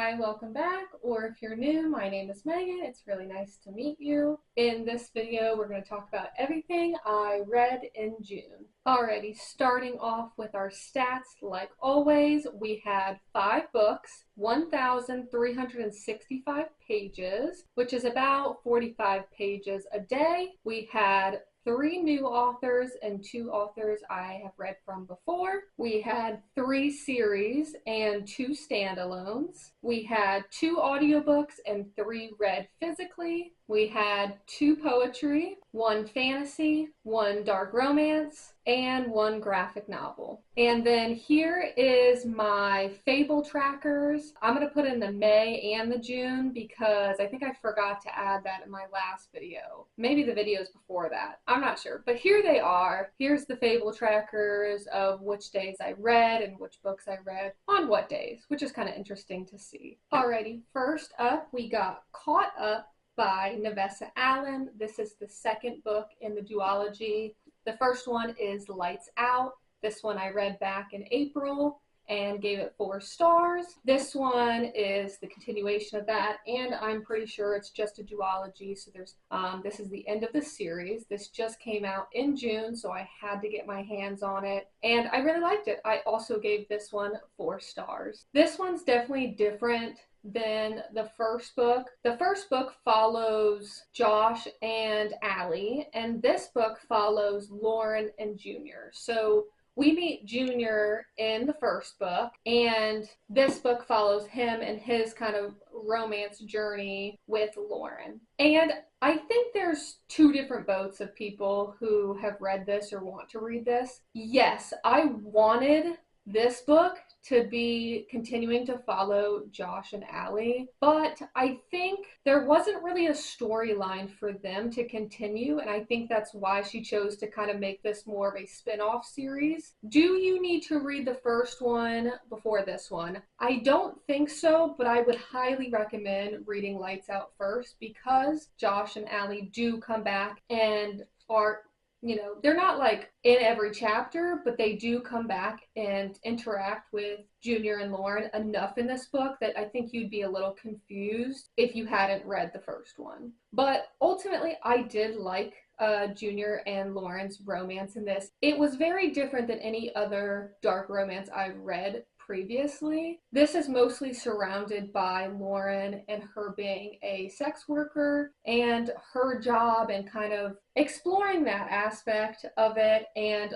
Hi, welcome back, or if you're new, my name is Megan. It's really nice to meet you. In this video, we're going to talk about everything I read in June. Alrighty, starting off with our stats, like always, we had 5 books, 1,365 pages, which is about 45 pages a day. We had 3 new authors and 2 authors I have read from before. We had 3 series and 2 standalones. We had 2 audiobooks and 3 read physically. We had 2 poetry, 1 fantasy, 1 dark romance, and 1 graphic novel. And then here is my Fable trackers. I'm going to put in the May and the June because I think I forgot to add that in my last video. Maybe the videos before that. I'm not sure. But here they are. Here's the Fable trackers of which days I read and which books I read on what days, which is kind of interesting to see. Alrighty, first up we got Caught Up by Navessa. This is the 2nd book in the duology. The first one is Lights Out. This one I read back in April and gave it 4 stars. This one is the continuation of that, and I'm pretty sure it's just a duology, so there's this is the end of the series. This just came out in June, so I had to get my hands on it, and I really liked it. I also gave this one 4 stars. This one's definitely different than the first book. The first book follows Josh and Allie, and this book follows Lauren and Junior. So we meet Junior in the first book, and this book follows him and his kind of romance journey with Lauren. And I think there's 2 different boats of people who have read this or want to read this. Yes, I wanted this book to be continuing to follow Josh and Allie, but I think there wasn't really a storyline for them to continue, and I think that's why she chose to kind of make this more of a spin-off series. Do you need to read the first one before this one? I don't think so, but I would highly recommend reading Lights Out first because Josh and Allie do come back and are, they're not like in every chapter, but they do come back and interact with Junior and Lauren enough in this book that I think you'd be a little confused if you hadn't read the first one. But ultimately, I did like Junior and Lauren's romance in this. It was very different than any other dark romance I've read previously. This is mostly surrounded by Lauren and her being a sex worker and her job and kind of exploring that aspect of it and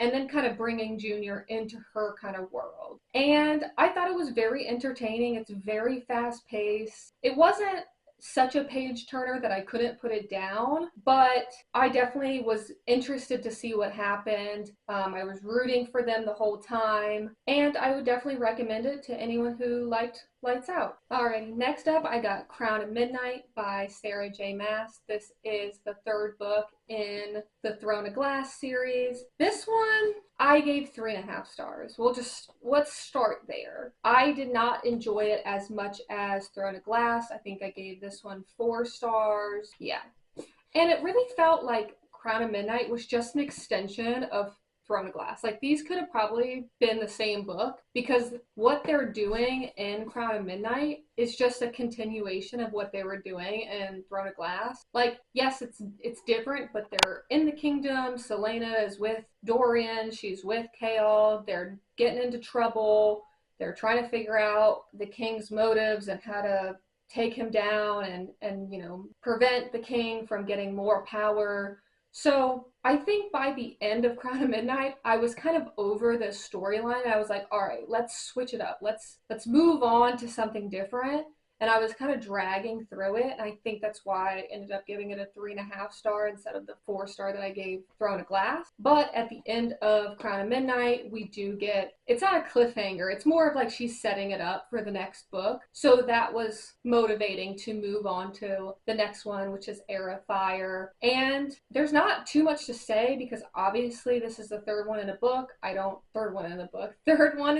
then kind of bringing Junior into her kind of world. And I thought it was very entertaining. It's very fast paced. It wasn't such a page turner that I couldn't put it down, but I definitely was interested to see what happened. I was rooting for them the whole time, and I would definitely recommend it to anyone who liked Lights Out. Alright, next up I got Crown of Midnight by Sarah J. Maas. This is the 3rd book in the Throne of Glass series. This one I gave 3.5 stars. Let's start there. I did not enjoy it as much as Throne of Glass. I think I gave this one 4 stars. Yeah. And it really felt like Crown of Midnight was just an extension of Throne of Glass. Like, these could have probably been the same book because what they're doing in Crown of Midnight is just a continuation of what they were doing in Throne of Glass. Like, yes, it's different, but they're in the kingdom. Selena is with Dorian. She's with Chaol. They're getting into trouble. They're trying to figure out the king's motives and how to take him down and prevent the king from getting more power. So I think by the end of Crown of Midnight, I was kind of over this storyline. I was like, all right, let's switch it up. Let's move on to something different. And I was kind of dragging through it. And I think that's why I ended up giving it a 3.5 star instead of the 4 star that I gave Throne of Glass. But at the end of Crown of Midnight, we do get, it's not a cliffhanger. It's more of like she's setting it up for the next book. So that was motivating to move on to the next one, which is Heir of Fire. And there's not too much to say because obviously this is the 3rd one in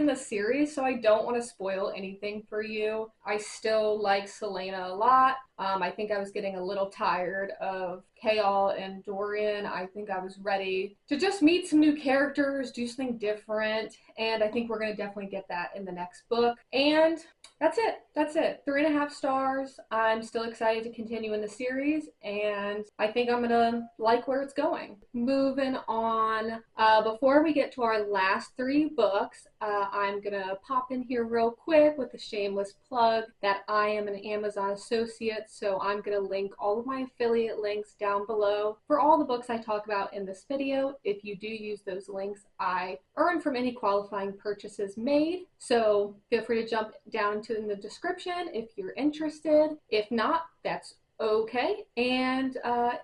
the series. So I don't want to spoil anything for you. I still like Selena a lot. I think I was getting a little tired of Kaol and Dorian. I think I was ready to just meet some new characters, do something different, and I think we're going to definitely get that in the next book. And that's it. That's it. 3.5 stars. I'm still excited to continue in the series, and I think I'm gonna like where it's going. Moving on, before we get to our last 3 books, I'm gonna pop in here real quick with a shameless plug that I am an Amazon associate, so I'm gonna link all of my affiliate links down below for all the books I talk about in this video. If you do use those links, I earn from any qualifying purchases made, so feel free to jump down to in the description if you're interested. If not, that's okay. And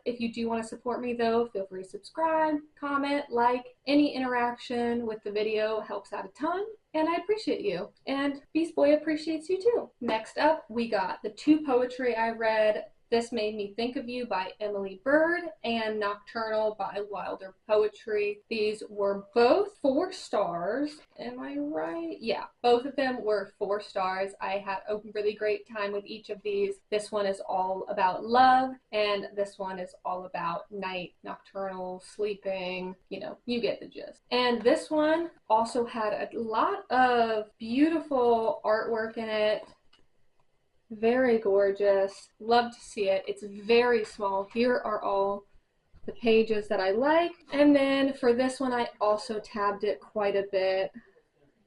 if you do want to support me though, feel free to subscribe, comment, like. Any interaction with the video helps out a ton, and I appreciate you. And Beast Boy appreciates you too. Next up, we got the 2 poetry I read. This Made Me Think of You by Emily Bird and Nocturnal by Wilder Poetry. These were both 4 stars. Am I right? Yeah, both of them were 4 stars. I had a really great time with each of these. This one is all about love, and this one is all about night, nocturnal, sleeping. You know, you get the gist. And this one also had a lot of beautiful artwork in it. Very gorgeous. Love to see it. It's very small. Here are all the pages that I like. And then for this one, I also tabbed it quite a bit.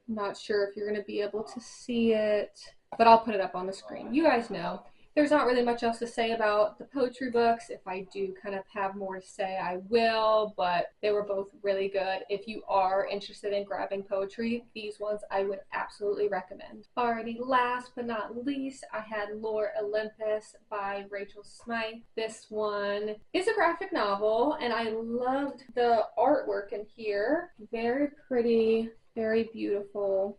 Not sure if you're going to be able to see it, but I'll put it up on the screen. You guys know. There's not really much else to say about the poetry books. If I do kind of have more to say, I will, but they were both really good. If you are interested in grabbing poetry, these ones I would absolutely recommend. Alrighty, last but not least, I had Lore Olympus by Rachel Smythe. This one is a graphic novel, and I loved the artwork in here. Very pretty, very beautiful.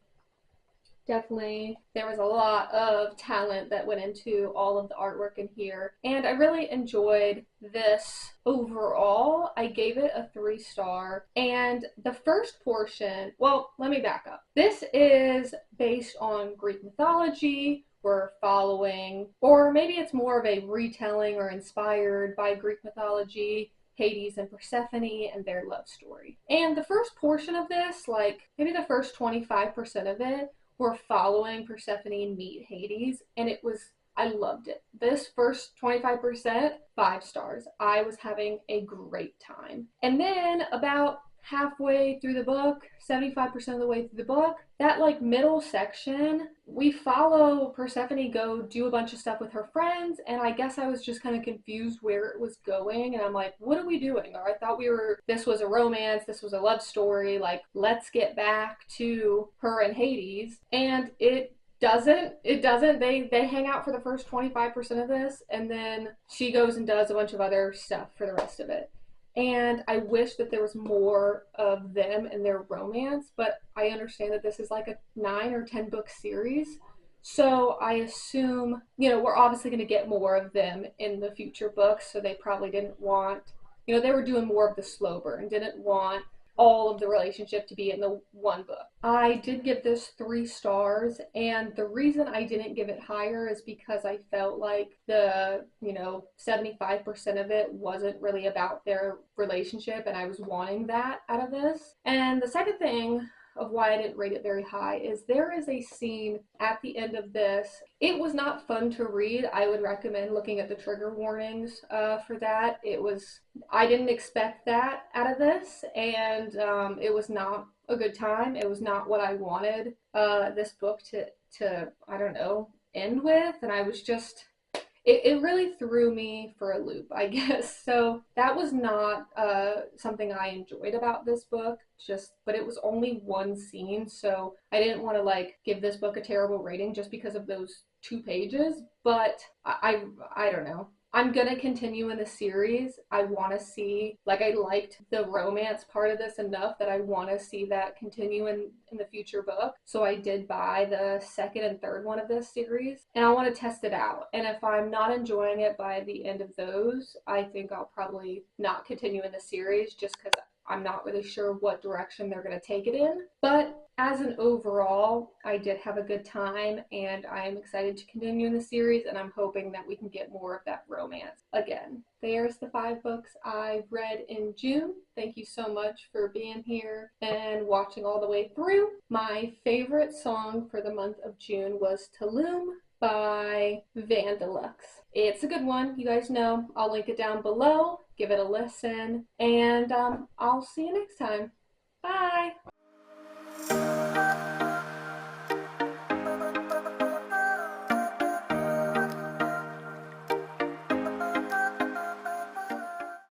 Definitely, there was a lot of talent that went into all of the artwork in here, and I really enjoyed this overall. I gave it a 3 star, and the first portion, well, let me back up. This is based on Greek mythology. We're following, or maybe it's more of a retelling or inspired by Greek mythology, Hades and Persephone and their love story. And the first portion of this, like maybe the first 25% of it, we're following Persephone meet Hades, and it was, I loved it. This first 25%, 5 stars. I was having a great time. And then about halfway through the book, 75% of the way through the book, that like middle section, we follow Persephone go do a bunch of stuff with her friends, and I guess I was just kind of confused where it was going, and I'm like, what are we doing? Or I thought this was a romance, this was a love story, like let's get back to her and Hades, and it doesn't. They hang out for the first 25% of this, and then she goes and does a bunch of other stuff for the rest of it. And I wish that there was more of them and their romance, but I understand that this is like a 9 or 10 book series. So I assume, you know, we're obviously going to get more of them in the future books. So they probably didn't want, you know, they were doing more of the slow burn, didn't want all of the relationship to be in the one book. I did give this 3 stars, and the reason I didn't give it higher is because I felt like the, 75% of it wasn't really about their relationship, and I was wanting that out of this. And the second thing of why I didn't rate it very high is there is a scene at the end of this. It was not fun to read. I would recommend looking at the trigger warnings for that. I didn't expect that out of this, and it was not a good time. It was not what I wanted this book to I don't know, end with, and I was just, it really threw me for a loop, I guess. So that was not something I enjoyed about this book, but it was only one scene, so I didn't want to like give this book a terrible rating just because of those 2 pages, but I don't know. I'm gonna continue in the series. I want to see, like, I liked the romance part of this enough that I want to see that continue in the future book. So I did buy the 2nd and 3rd one of this series, and I want to test it out. And if I'm not enjoying it by the end of those, I think I'll probably not continue in the series just because I'm not really sure what direction they're going to take it in. But as an overall, I did have a good time, and I am excited to continue in the series, and I'm hoping that we can get more of that romance again. There's the 5 books I've read in June. Thank you so much for being here and watching all the way through. My favorite song for the month of June was Tulum by Vandalux. It's a good one, you guys know. I'll link it down below. Give it a listen, and I'll see you next time. Bye!